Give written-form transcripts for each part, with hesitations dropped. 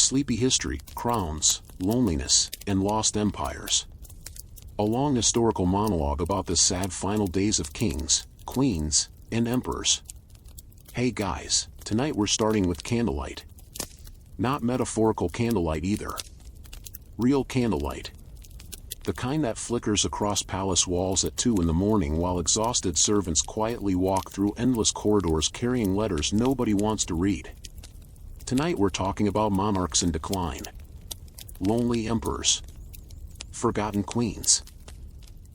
sleepy history, crowns, loneliness, and lost empires. A long historical monologue about the sad final days of kings, queens, and emperors. Hey guys, tonight we're starting with candlelight. Not metaphorical candlelight either. Real candlelight. The kind that flickers across palace walls at 2 in the morning while exhausted servants quietly walk through endless corridors carrying letters nobody wants to read. Tonight we're talking about monarchs in decline. Lonely emperors. Forgotten queens.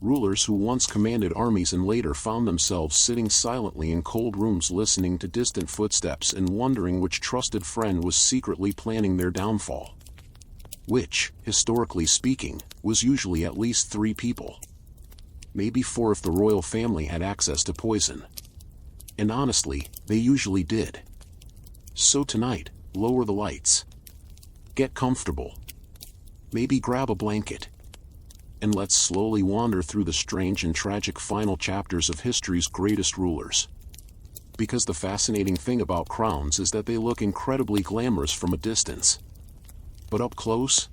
Rulers who once commanded armies and later found themselves sitting silently in cold rooms listening to distant footsteps and wondering which trusted friend was secretly planning their downfall. Which, historically speaking, was usually at least 3 people. Maybe 4 if the royal family had access to poison. And honestly, they usually did. So tonight, lower the lights. Get comfortable. Maybe grab a blanket. And let's slowly wander through the strange and tragic final chapters of history's greatest rulers. Because the fascinating thing about crowns is that they look incredibly glamorous from a distance. But up close,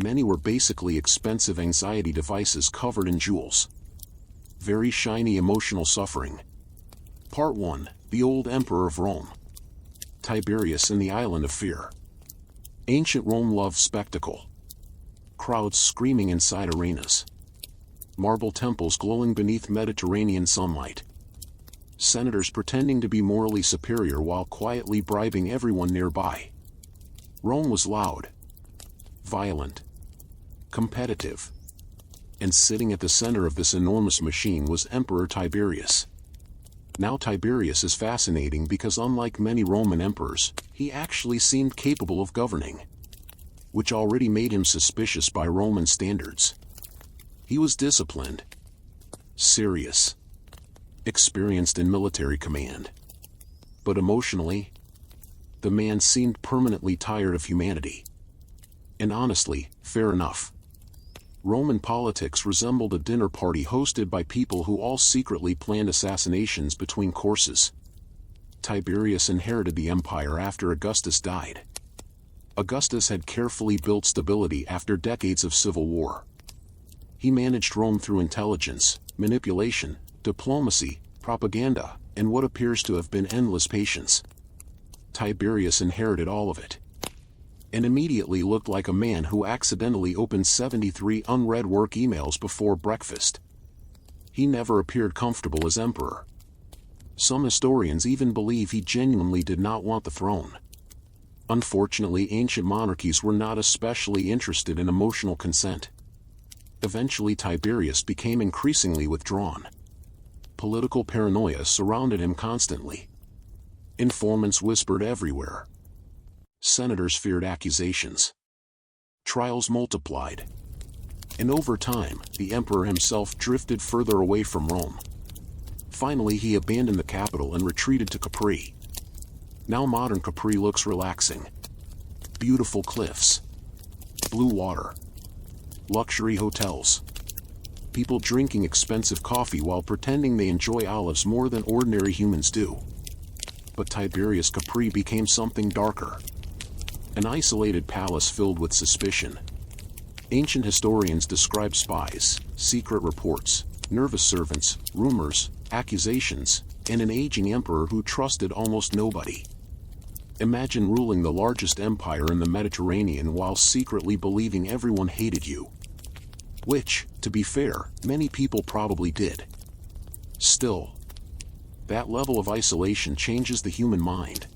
many were basically expensive anxiety devices covered in jewels. Very shiny emotional suffering. Part 1, The Old Emperor of Rome. Tiberius and the Island of Fear. Ancient Rome loved spectacle. Crowds screaming inside arenas. Marble temples glowing beneath Mediterranean sunlight. Senators pretending to be morally superior while quietly bribing everyone nearby. Rome was loud, violent, competitive. And sitting at the center of this enormous machine was Emperor Tiberius. Now Tiberius is fascinating because unlike many Roman emperors, he actually seemed capable of governing. Which already made him suspicious by Roman standards. He was disciplined, serious, experienced in military command. But emotionally, the man seemed permanently tired of humanity. And honestly, fair enough. Roman politics resembled a dinner party hosted by people who all secretly planned assassinations between courses. Tiberius inherited the empire after Augustus died. Augustus had carefully built stability after decades of civil war. He managed Rome through intelligence, manipulation, diplomacy, propaganda, and what appears to have been endless patience. Tiberius inherited all of it. And immediately looked like a man who accidentally opened 73 unread work emails before breakfast. He never appeared comfortable as emperor. Some historians even believe he genuinely did not want the throne. Unfortunately, ancient monarchies were not especially interested in emotional consent. Eventually Tiberius became increasingly withdrawn. Political paranoia surrounded him constantly. Informants whispered everywhere. Senators feared accusations. Trials multiplied. And over time, the emperor himself drifted further away from Rome. Finally he abandoned the capital and retreated to Capri. Now modern Capri looks relaxing. Beautiful cliffs. Blue water. Luxury hotels. People drinking expensive coffee while pretending they enjoy olives more than ordinary humans do. But Tiberius Capri became something darker. An isolated palace filled with suspicion. Ancient historians describe spies, secret reports, nervous servants, rumors, accusations, and an aging emperor who trusted almost nobody. Imagine ruling the largest empire in the Mediterranean while secretly believing everyone hated you. Which, to be fair, many people probably did. Still, that level of isolation changes the human mind.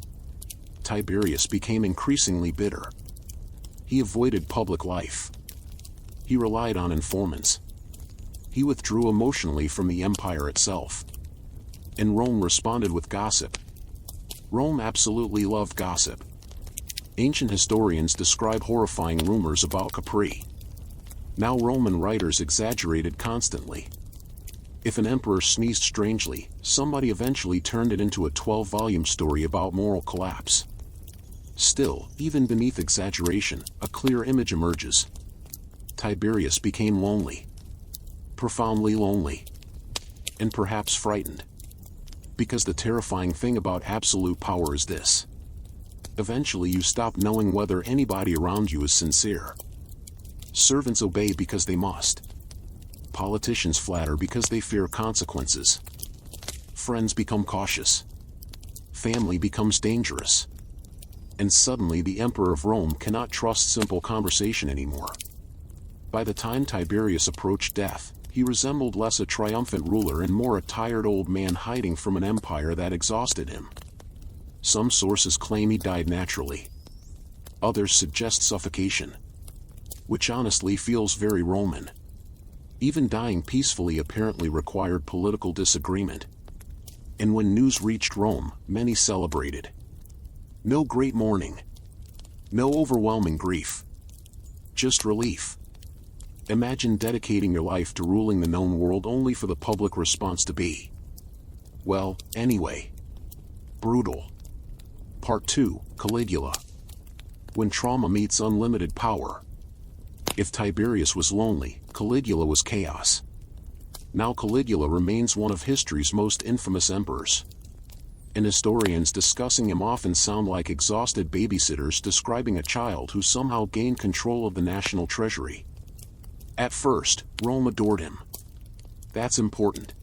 Tiberius became increasingly bitter. He avoided public life. He relied on informants. He withdrew emotionally from the empire itself. And Rome responded with gossip. Rome absolutely loved gossip. Ancient historians describe horrifying rumors about Capri. Now Roman writers exaggerated constantly. If an emperor sneezed strangely, somebody eventually turned it into a 12-volume story about moral collapse. Still, even beneath exaggeration, a clear image emerges. Tiberius became lonely. Profoundly lonely. And perhaps frightened. Because the terrifying thing about absolute power is this. Eventually you stop knowing whether anybody around you is sincere. Servants obey because they must. Politicians flatter because they fear consequences. Friends become cautious. Family becomes dangerous. And suddenly the emperor of Rome cannot trust simple conversation anymore. By the time Tiberius approached death, he resembled less a triumphant ruler and more a tired old man hiding from an empire that exhausted him. Some sources claim he died naturally. Others suggest suffocation, which honestly feels very Roman. Even dying peacefully apparently required political disagreement. And when news reached Rome, many celebrated. No great mourning. No overwhelming grief. Just relief. Imagine dedicating your life to ruling the known world only for the public response to be, well, anyway. Brutal. Part 2, Caligula. When trauma meets unlimited power. If Tiberius was lonely, Caligula was chaos. Now Caligula remains one of history's most infamous emperors. And historians discussing him often sound like exhausted babysitters describing a child who somehow gained control of the national treasury. At first, Rome adored him. That's important.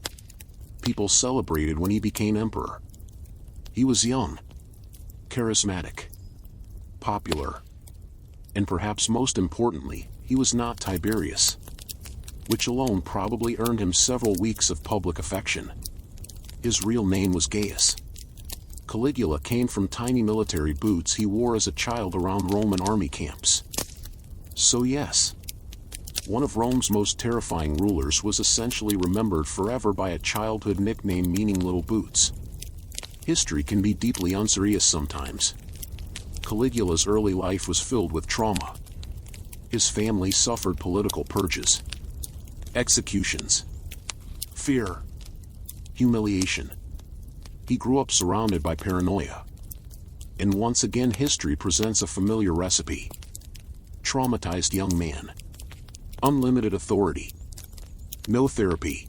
People celebrated when he became emperor. He was young, charismatic, popular, and perhaps most importantly, he was not Tiberius, which alone probably earned him several weeks of public affection. His real name was Gaius. Caligula came from tiny military boots he wore as a child around Roman army camps. So yes, one of Rome's most terrifying rulers was essentially remembered forever by a childhood nickname meaning little boots. History can be deeply unserious sometimes. Caligula's early life was filled with trauma. His family suffered political purges, executions, fear, humiliation. He grew up surrounded by paranoia. And once again history presents a familiar recipe. Traumatized young man. Unlimited authority. No therapy.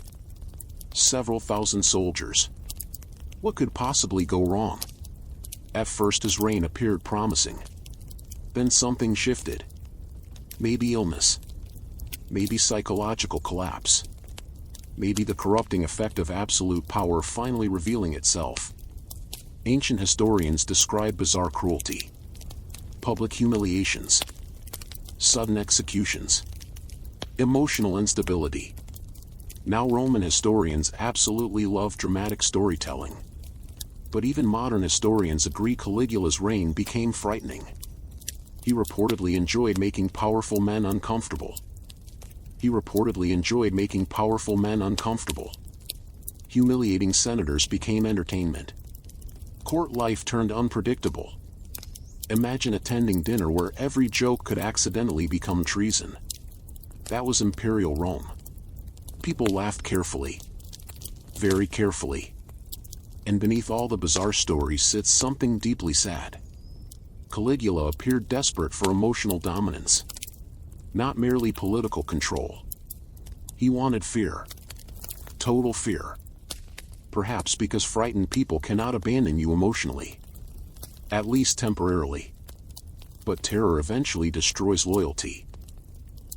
Several thousand soldiers. What could possibly go wrong? At first his reign appeared promising. Then something shifted. Maybe illness. Maybe psychological collapse. Maybe the corrupting effect of absolute power finally revealing itself. Ancient historians describe bizarre cruelty. Public humiliations. Sudden executions. Emotional instability. Now Roman historians absolutely love dramatic storytelling. But even modern historians agree Caligula's reign became frightening. He reportedly enjoyed making powerful men uncomfortable. Humiliating senators became entertainment. Court life turned unpredictable. Imagine attending dinner where every joke could accidentally become treason. That was imperial Rome. People laughed carefully. Very carefully. And beneath all the bizarre stories sits something deeply sad. Caligula appeared desperate for emotional dominance. Not merely political control. He wanted fear. Total fear. Perhaps because frightened people cannot abandon you emotionally. At least temporarily. But terror eventually destroys loyalty.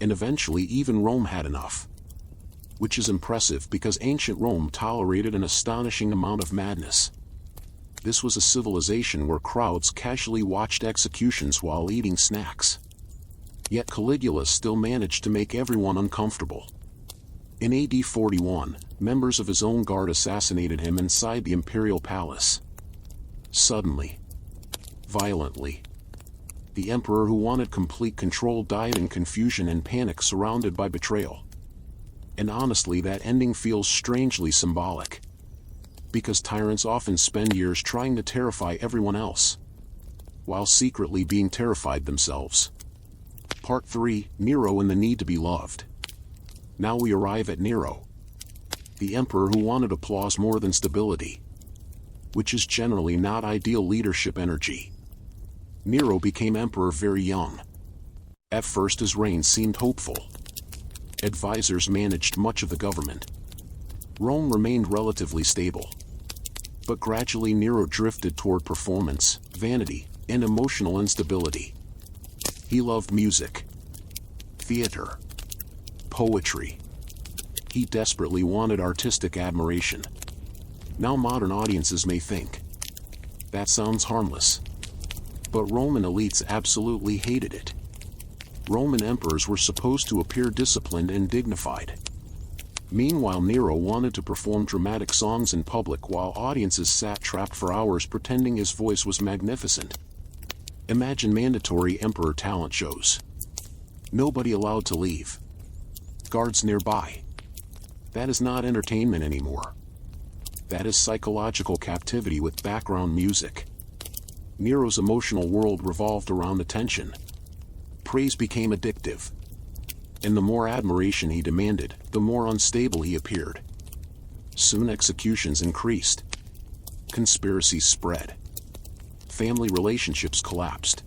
And eventually even Rome had enough. Which is impressive because ancient Rome tolerated an astonishing amount of madness. This was a civilization where crowds casually watched executions while eating snacks. Yet Caligula still managed to make everyone uncomfortable. In AD 41, members of his own guard assassinated him inside the imperial palace. Suddenly. Violently. The emperor who wanted complete control died in confusion and panic surrounded by betrayal. And honestly that ending feels strangely symbolic. Because tyrants often spend years trying to terrify everyone else, while secretly being terrified themselves. Part 3, Nero and the Need to be Loved. Now we arrive at Nero. The emperor who wanted applause more than stability. Which is generally not ideal leadership energy. Nero became emperor very young. At first his reign seemed hopeful. Advisors managed much of the government. Rome remained relatively stable. But gradually Nero drifted toward performance, vanity, and emotional instability. He loved music, theater, poetry. He desperately wanted artistic admiration. Now modern audiences may think, that sounds harmless. But Roman elites absolutely hated it. Roman emperors were supposed to appear disciplined and dignified. Meanwhile, Nero wanted to perform dramatic songs in public while audiences sat trapped for hours pretending his voice was magnificent. Imagine mandatory emperor talent shows. Nobody allowed to leave. Guards nearby. That is not entertainment anymore. That is psychological captivity with background music. Nero's emotional world revolved around attention. Praise became addictive. And the more admiration he demanded, the more unstable he appeared. Soon executions increased. Conspiracies spread. Family relationships collapsed,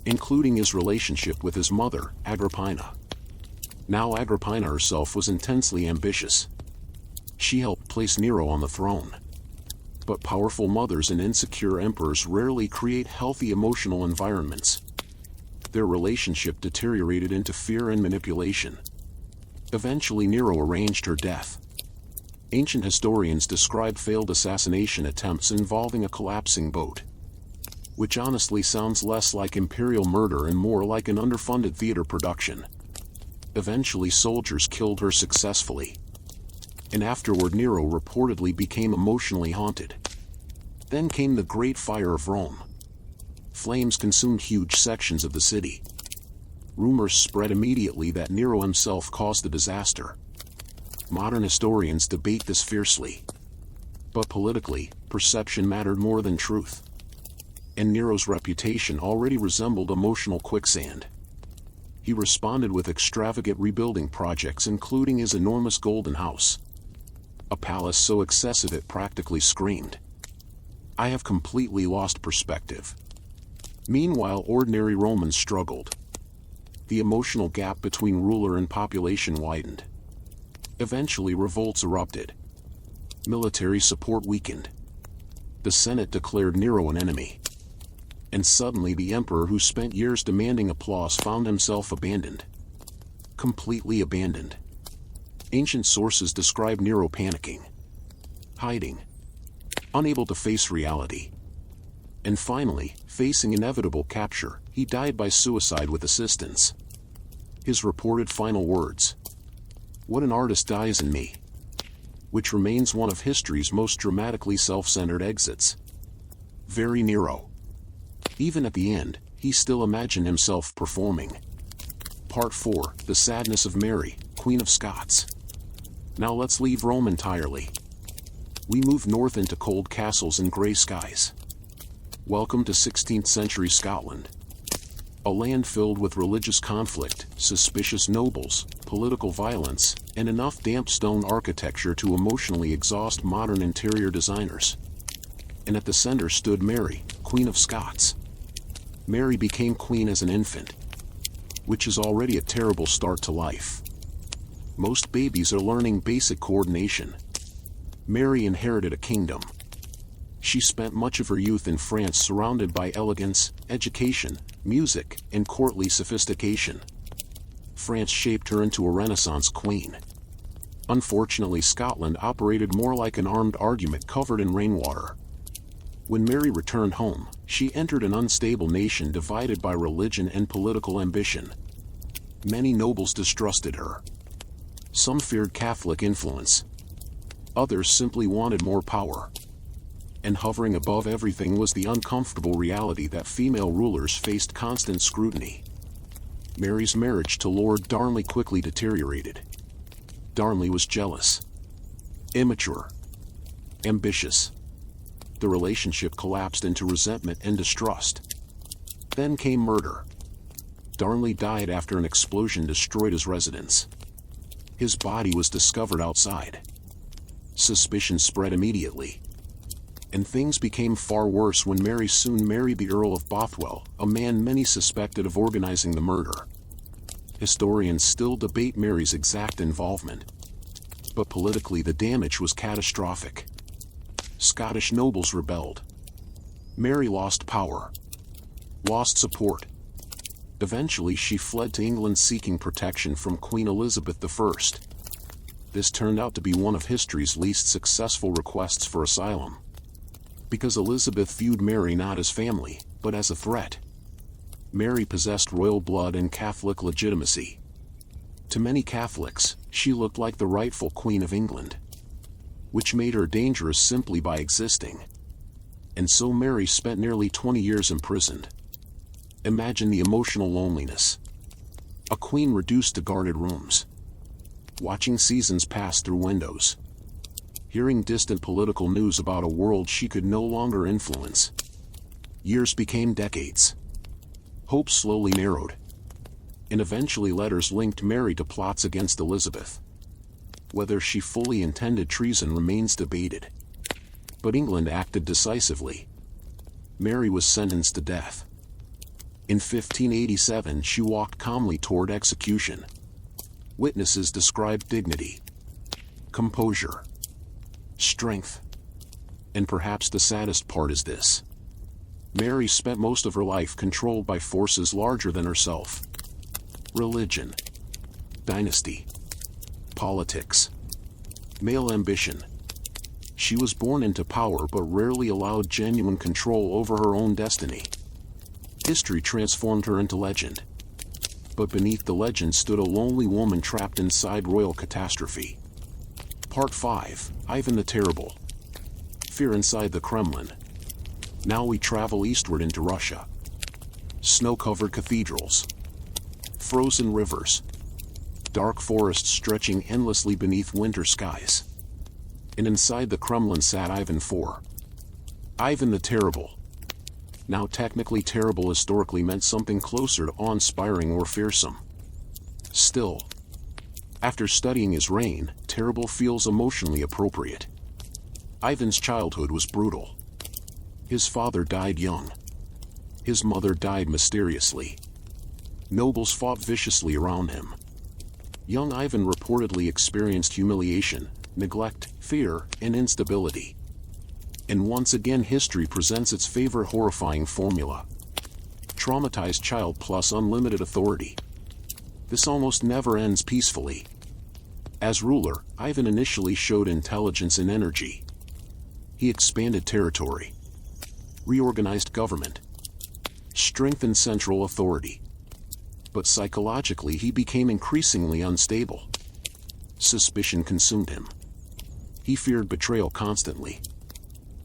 including his relationship with his mother, Agrippina. Now Agrippina herself was intensely ambitious. She helped place Nero on the throne. But powerful mothers and insecure emperors rarely create healthy emotional environments. Their relationship deteriorated into fear and manipulation. Eventually Nero arranged her death. Ancient historians describe failed assassination attempts involving a collapsing boat, which honestly sounds less like imperial murder and more like an underfunded theater production. Eventually soldiers killed her successfully. And afterward Nero reportedly became emotionally haunted. Then came the Great Fire of Rome. Flames consumed huge sections of the city. Rumors spread immediately that Nero himself caused the disaster. Modern historians debate this fiercely. But politically, perception mattered more than truth. And Nero's reputation already resembled emotional quicksand. He responded with extravagant rebuilding projects, including his enormous golden house. A palace so excessive it practically screamed, "I have completely lost perspective." Meanwhile, ordinary Romans struggled. The emotional gap between ruler and population widened. Eventually revolts erupted. Military support weakened. The Senate declared Nero an enemy. And suddenly the emperor who spent years demanding applause found himself abandoned. Completely abandoned. Ancient sources describe Nero panicking, hiding, unable to face reality. And finally, facing inevitable capture, he died by suicide with assistance. His reported final words, "What an artist dies in me," which remains one of history's most dramatically self-centered exits. Very Nero. Even at the end, he still imagined himself performing. Part 4, The Sadness of Mary, Queen of Scots. Now let's leave Rome entirely. We move north into cold castles and grey skies. Welcome to 16th century Scotland. A land filled with religious conflict, suspicious nobles, political violence, and enough damp stone architecture to emotionally exhaust modern interior designers. And at the center stood Mary, Queen of Scots. Mary became queen as an infant, which is already a terrible start to life. Most babies are learning basic coordination. Mary inherited a kingdom. She spent much of her youth in France surrounded by elegance, education, music, and courtly sophistication. France shaped her into a Renaissance queen. Unfortunately, Scotland operated more like an armed argument covered in rainwater. When Mary returned home, she entered an unstable nation divided by religion and political ambition. Many nobles distrusted her. Some feared Catholic influence. Others simply wanted more power. And hovering above everything was the uncomfortable reality that female rulers faced constant scrutiny. Mary's marriage to Lord Darnley quickly deteriorated. Darnley was jealous, immature, ambitious. The relationship collapsed into resentment and distrust. Then came murder. Darnley died after an explosion destroyed his residence. His body was discovered outside. Suspicion spread immediately. And things became far worse when Mary soon married the Earl of Bothwell, a man many suspected of organizing the murder. Historians still debate Mary's exact involvement. But politically the damage was catastrophic. Scottish nobles rebelled. Mary lost power. lost support. Eventually she fled to England seeking protection from Queen Elizabeth I. This turned out to be one of history's least successful requests for asylum, because Elizabeth viewed Mary not as family, but as a threat. Mary possessed royal blood and Catholic legitimacy. To many Catholics, she looked like the rightful Queen of England, which made her dangerous simply by existing. And so Mary spent nearly 20 years imprisoned. Imagine the emotional loneliness. A queen reduced to guarded rooms, watching seasons pass through windows, hearing distant political news about a world she could no longer influence. Years became decades. Hope slowly narrowed, and eventually letters linked Mary to plots against Elizabeth. Whether she fully intended treason remains debated, but England acted decisively. Mary was sentenced to death. In 1587 she walked calmly toward execution. Witnesses described dignity, composure, strength. And perhaps the saddest part is this: Mary spent most of her life controlled by forces larger than herself. Religion, dynasty, politics, male ambition. She was born into power but rarely allowed genuine control over her own destiny. History transformed her into legend, but beneath the legend stood a lonely woman trapped inside royal catastrophe. Part 5, Ivan the Terrible. Fear inside the Kremlin. Now we travel eastward into Russia. Snow-covered cathedrals, frozen rivers, dark forests stretching endlessly beneath winter skies. And inside the Kremlin sat Ivan IV. Ivan the Terrible. Now technically terrible historically meant something closer to awe-inspiring or fearsome. Still, after studying his reign, terrible feels emotionally appropriate. Ivan's childhood was brutal. His father died young. His mother died mysteriously. Nobles fought viciously around him. Young Ivan reportedly experienced humiliation, neglect, fear, and instability. And once again history presents its favorite horrifying formula: traumatized child plus unlimited authority. This almost never ends peacefully. As ruler, Ivan initially showed intelligence and energy. He expanded territory, reorganized government, strengthened central authority. But psychologically he became increasingly unstable. Suspicion consumed him. He feared betrayal constantly.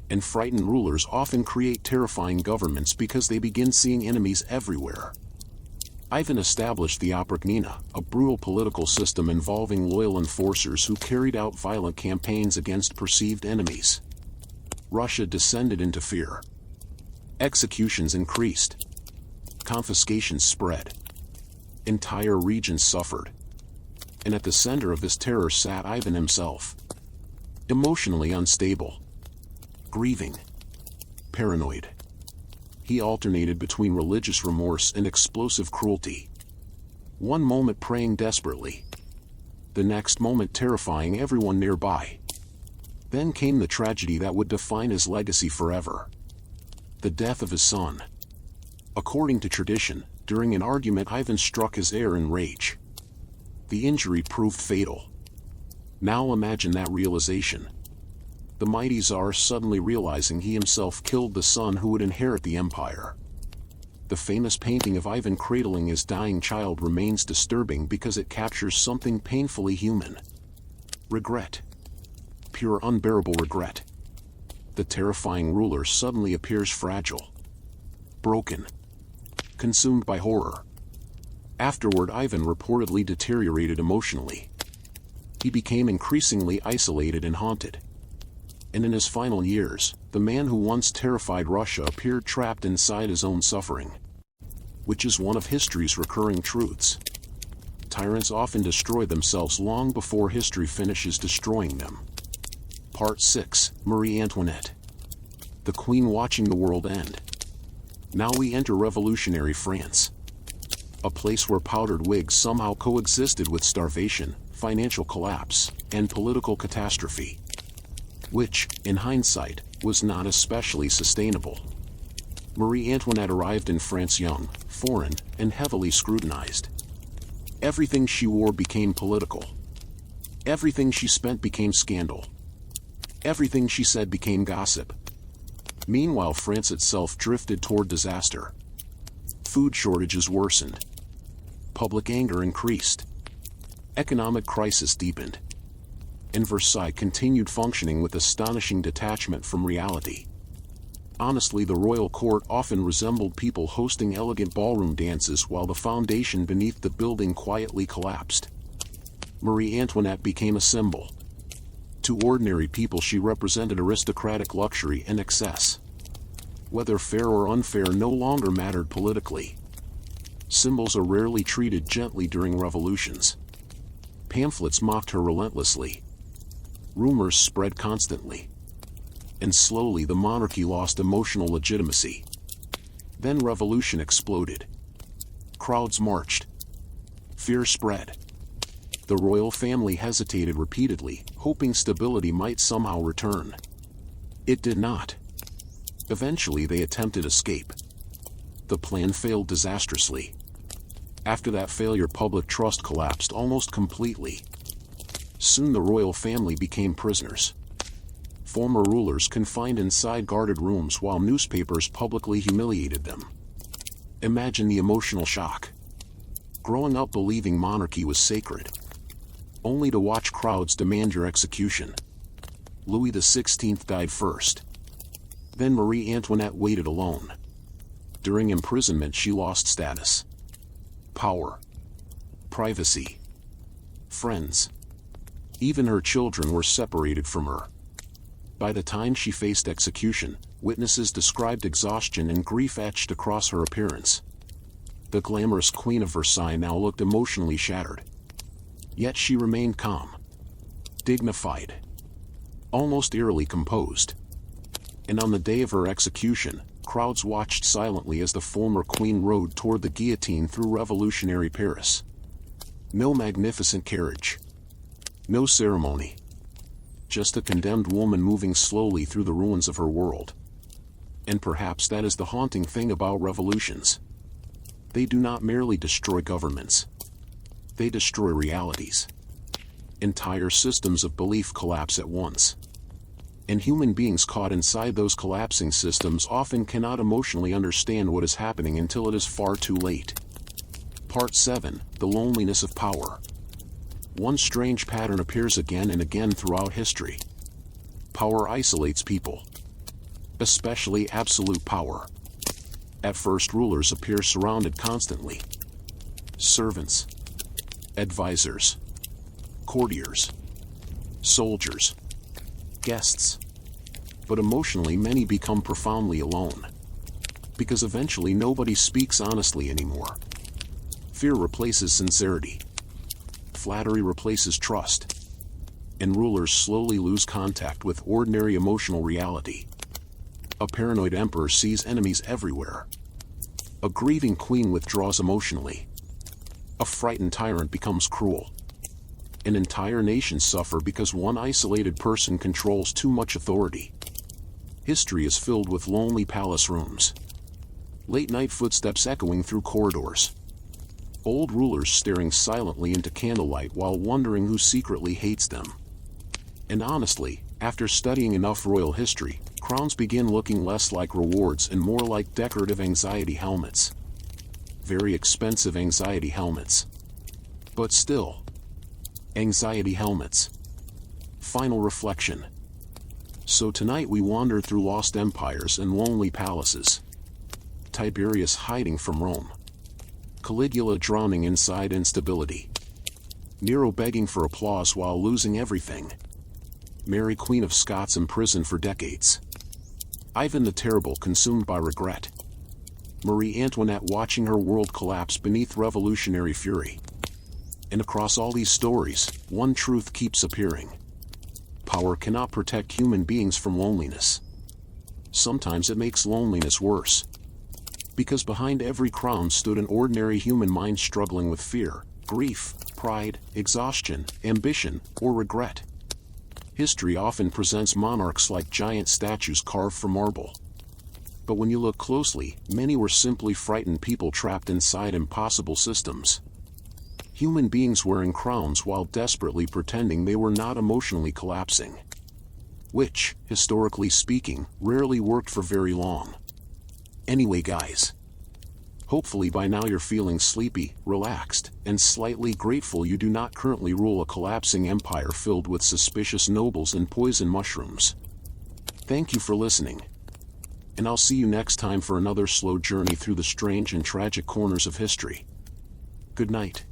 And frightened rulers often create terrifying governments because they begin seeing enemies everywhere. Ivan established the Oprichnina, a brutal political system involving loyal enforcers who carried out violent campaigns against perceived enemies. Russia descended into fear. Executions increased. Confiscations spread. Entire regions suffered. And at the center of this terror sat Ivan himself. Emotionally unstable, grieving, paranoid. He alternated between religious remorse and explosive cruelty. One moment praying desperately, the next moment terrifying everyone nearby. Then came the tragedy that would define his legacy forever: the death of his son. According to tradition, during an argument Ivan struck his heir in rage. The injury proved fatal. Now imagine that realization. The mighty Tsar suddenly realizing he himself killed the son who would inherit the empire. The famous painting of Ivan cradling his dying child remains disturbing because it captures something painfully human. Regret. Pure unbearable regret. The terrifying ruler suddenly appears fragile, broken, consumed by horror. Afterward, Ivan reportedly deteriorated emotionally. He became increasingly isolated and haunted. And in his final years, the man who once terrified Russia appeared trapped inside his own suffering. Which is one of history's recurring truths. Tyrants often destroy themselves long before history finishes destroying them. Part 6, Marie Antoinette. The Queen watching the world end. Now we enter revolutionary France. A place where powdered wigs somehow coexisted with starvation, financial collapse, and political catastrophe. Which, in hindsight, was not especially sustainable. Marie Antoinette arrived in France young, foreign, and heavily scrutinized. Everything she wore became political. Everything she spent became scandal. Everything she said became gossip. Meanwhile, France itself drifted toward disaster. Food shortages worsened. Public anger increased. Economic crisis deepened. And Versailles continued functioning with astonishing detachment from reality. Honestly, the royal court often resembled people hosting elegant ballroom dances while the foundation beneath the building quietly collapsed. Marie Antoinette became a symbol. To ordinary people, she represented aristocratic luxury and excess. Whether fair or unfair no longer mattered politically. Symbols are rarely treated gently during revolutions. Pamphlets mocked her relentlessly. Rumors spread constantly. And slowly the monarchy lost emotional legitimacy. Then revolution exploded. Crowds marched. Fear spread. The royal family hesitated repeatedly, hoping stability might somehow return. It did not. Eventually they attempted escape. The plan failed disastrously. After that failure, public trust collapsed almost completely. Soon the royal family became prisoners. Former rulers confined inside guarded rooms while newspapers publicly humiliated them. Imagine the emotional shock. Growing up believing monarchy was sacred, only to watch crowds demand your execution. Louis XVI died first. Then Marie Antoinette waited alone. During imprisonment she lost status, power, privacy, friends. Even her children were separated from her. By the time she faced execution, witnesses described exhaustion and grief etched across her appearance. The glamorous Queen of Versailles now looked emotionally shattered. Yet she remained calm, dignified, almost eerily composed. And on the day of her execution, crowds watched silently as the former queen rode toward the guillotine through revolutionary Paris. No magnificent carriage. No ceremony. Just a condemned woman moving slowly through the ruins of her world. And perhaps that is the haunting thing about revolutions. They do not merely destroy governments. They destroy realities. Entire systems of belief collapse at once. And human beings caught inside those collapsing systems often cannot emotionally understand what is happening until it is far too late. Part 7. The Loneliness of Power. One strange pattern appears again and again throughout history. Power isolates people. Especially absolute power. At first, rulers appear surrounded constantly. Servants, advisors, courtiers, soldiers, guests. But emotionally, many become profoundly alone. Because eventually nobody speaks honestly anymore. Fear replaces sincerity. Flattery replaces trust. And rulers slowly lose contact with ordinary emotional reality. A paranoid emperor sees enemies everywhere. A grieving queen withdraws emotionally. A frightened tyrant becomes cruel. An entire nation suffers because one isolated person controls too much authority. History is filled with lonely palace rooms. Late-night footsteps echoing through corridors. Old rulers staring silently into candlelight while wondering who secretly hates them. And honestly, after studying enough royal history, crowns begin looking less like rewards and more like decorative anxiety helmets. Very expensive anxiety helmets. But still, anxiety helmets. Final reflection. So tonight we wander through lost empires and lonely palaces. Tiberius hiding from Rome. Caligula drowning inside instability. Nero begging for applause while losing everything. Mary Queen of Scots imprisoned for decades. Ivan the Terrible consumed by regret. Marie Antoinette watching her world collapse beneath revolutionary fury. And across all these stories, one truth keeps appearing. Power cannot protect human beings from loneliness. Sometimes it makes loneliness worse. Because behind every crown stood an ordinary human mind struggling with fear, grief, pride, exhaustion, ambition, or regret. History often presents monarchs like giant statues carved from marble. But when you look closely, many were simply frightened people trapped inside impossible systems. Human beings wearing crowns while desperately pretending they were not emotionally collapsing. Which, historically speaking, rarely worked for very long. Anyway guys, hopefully by now you're feeling sleepy, relaxed, and slightly grateful you do not currently rule a collapsing empire filled with suspicious nobles and poison mushrooms. Thank you for listening. And I'll see you next time for another slow journey through the strange and tragic corners of history. Good night.